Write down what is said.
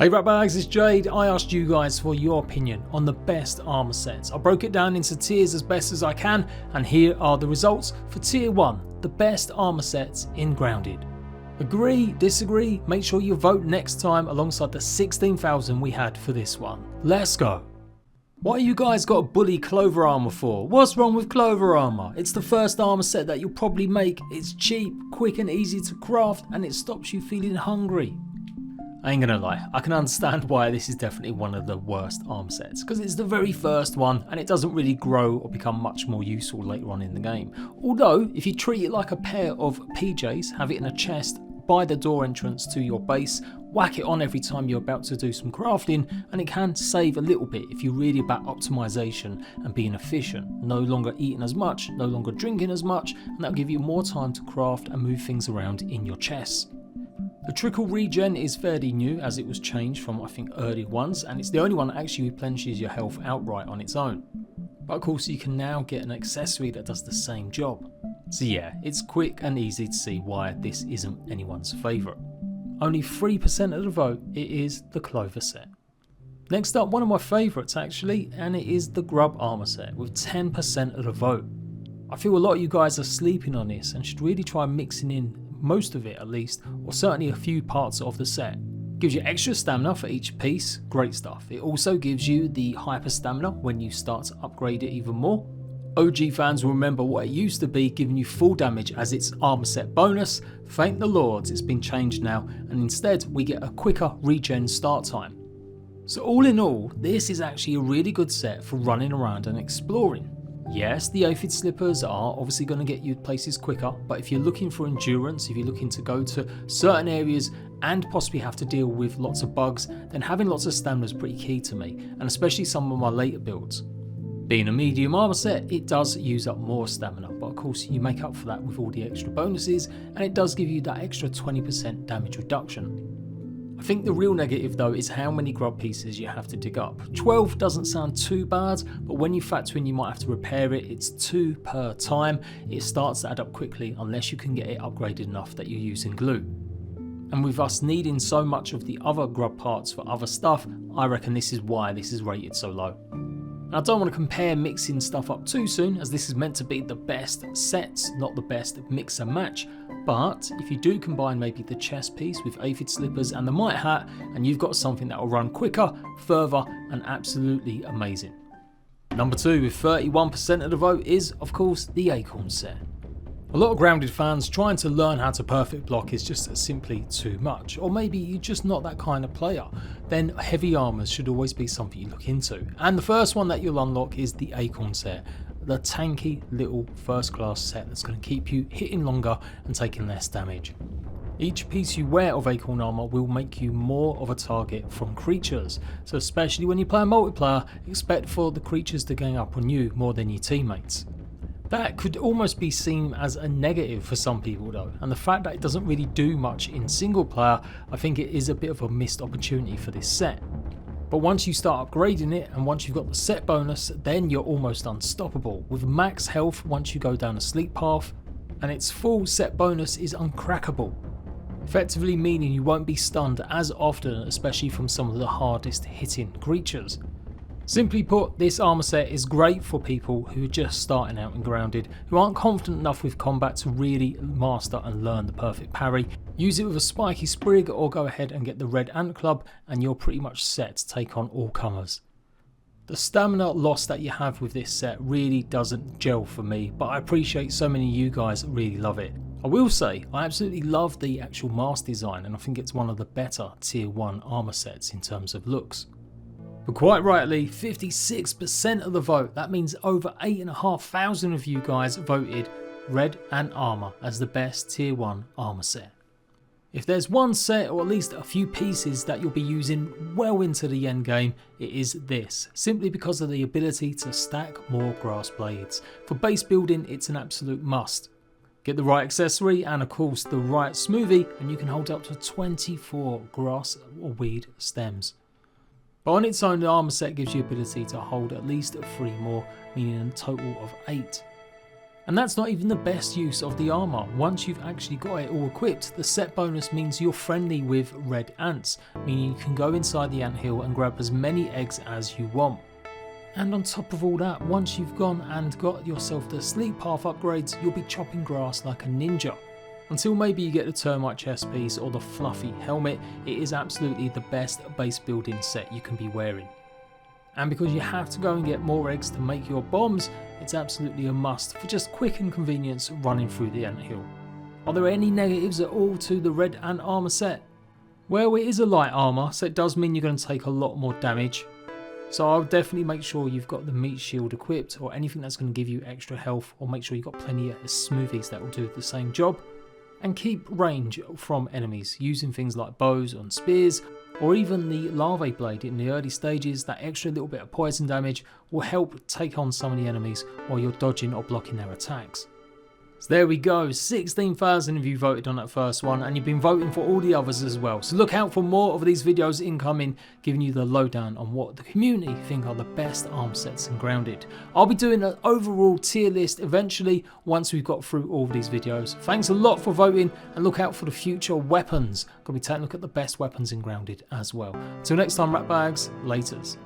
Hey ratbags, it's Jade. I asked you guys for your opinion on the best armor sets. I broke it down into tiers as best as I can, and here are the results for tier 1, the best armor sets in Grounded. Agree, disagree, make sure you vote next time alongside the 16,000 we had for this one. Let's go. Why you guys got to bully Clover Armor for? What's wrong with Clover Armor? It's the first armor set that you'll probably make. It's cheap, quick and easy to craft, and it stops you feeling hungry. I ain't gonna lie, I can understand why this is definitely one of the worst arm sets, because it's the very first one and it doesn't really grow or become much more useful later on in the game. Although, if you treat it like a pair of PJs, have it in a chest by the door entrance to your base, whack it on every time you're about to do some crafting, and it can save a little bit if you're really about optimization and being efficient. No longer eating as much, no longer drinking as much, and that'll give you more time to craft and move things around in your chest. The trickle regen is fairly new, as it was changed from I think early ones, and it's the only one that actually replenishes your health outright on its own. But of course you can now get an accessory that does the same job. So yeah, it's quick and easy to see why this isn't anyone's favourite. Only 3% of the vote, it is the Clover set. Next up, one of my favourites actually, and it is the Grub armor set with 10% of the vote. I feel a lot of you guys are sleeping on this and should really try mixing in most of it at least, or certainly a few parts of the set. Gives you extra stamina for each piece, great stuff. It also gives you the hyper stamina when you start to upgrade it even more. OG fans will remember what it used to be, giving you full damage as its armor set bonus. Thank the lords, it's been changed now, and instead we get a quicker regen start time. So all in all, this is actually a really good set for running around and exploring. Yes, the aphid slippers are obviously going to get you places quicker, but if you're looking for endurance, if you're looking to go to certain areas and possibly have to deal with lots of bugs, then having lots of stamina is pretty key to me, and especially some of my later builds. Being a medium armor set, it does use up more stamina, but of course you make up for that with all the extra bonuses, and it does give you that extra 20% damage reduction. I think the real negative though is how many grub pieces you have to dig up. 12 doesn't sound too bad, but when you factor in you might have to repair it, it's 2 per time. It starts to add up quickly unless you can get it upgraded enough that you're using glue. And with us needing so much of the other grub parts for other stuff, I reckon this is why this is rated so low. And I don't want to compare mixing stuff up too soon, as this is meant to be the best sets, not the best mix and match. But if you do combine maybe the chest piece with aphid slippers and the mite hat, and you've got something that will run quicker, further, and absolutely amazing. Number 2 with 31% of the vote is of course the Acorn set. A lot of Grounded fans trying to learn how to perfect block is just simply too much, or maybe you're just not that kind of player. Then heavy armors should always be something you look into. And the first one that you'll unlock is the Acorn set, the tanky little first class set that's going to keep you hitting longer and taking less damage. Each piece you wear of Acorn armor will make you more of a target from creatures, so especially when you play a multiplayer, expect for the creatures to gang up on you more than your teammates. That could almost be seen as a negative for some people though, and the fact that it doesn't really do much in single player, I think it is a bit of a missed opportunity for this set. But once you start upgrading it and once you've got the set bonus, then you're almost unstoppable, with max health once you go down a sleep path, and its full set bonus is uncrackable, effectively meaning you won't be stunned as often, especially from some of the hardest hitting creatures. Simply put, this armor set is great for people who are just starting out in Grounded, who aren't confident enough with combat to really master and learn the perfect parry. Use it with a spiky sprig or go ahead and get the red ant club and you're pretty much set to take on all comers. The stamina loss that you have with this set really doesn't gel for me, but I appreciate so many of you guys really love it. I will say, I absolutely love the actual mask design, and I think it's one of the better tier 1 armor sets in terms of looks. But quite rightly, 56% of the vote, that means over 8,500 of you guys voted Red Ant Armor as the best tier 1 armor set. If there's one set or at least a few pieces that you'll be using well into the end game, it is this, simply because of the ability to stack more grass blades. For base building, it's an absolute must. Get the right accessory and of course the right smoothie and you can hold up to 24 grass or weed stems. But on its own, the armor set gives you the ability to hold at least 3 more, meaning a total of 8. And that's not even the best use of the armour. Once you've actually got it all equipped, the set bonus means you're friendly with red ants, meaning you can go inside the anthill and grab as many eggs as you want. And on top of all that, once you've gone and got yourself the sleep path upgrades, you'll be chopping grass like a ninja. Until maybe you get the termite chest piece or the fluffy helmet, it is absolutely the best base building set you can be wearing. And because you have to go and get more eggs to make your bombs, it's absolutely a must for just quick and convenience running through the anthill. Are there any negatives at all to the red ant armour set? Well, it is a light armour, so it does mean you're going to take a lot more damage. So I'll definitely make sure you've got the meat shield equipped or anything that's going to give you extra health, or make sure you've got plenty of smoothies that will do the same job. And keep range from enemies using things like bows and spears, or even the larvae blade in the early stages. That extra little bit of poison damage will help take on some of the enemies while you're dodging or blocking their attacks. So there we go, 16,000 of you voted on that first one, and you've been voting for all the others as well. So look out for more of these videos incoming, giving you the lowdown on what the community think are the best arm sets in Grounded. I'll be doing an overall tier list eventually once we've got through all of these videos. Thanks a lot for voting, and look out for the future weapons. Gonna be taking a look at the best weapons in Grounded as well. Till next time, rat bags, laters.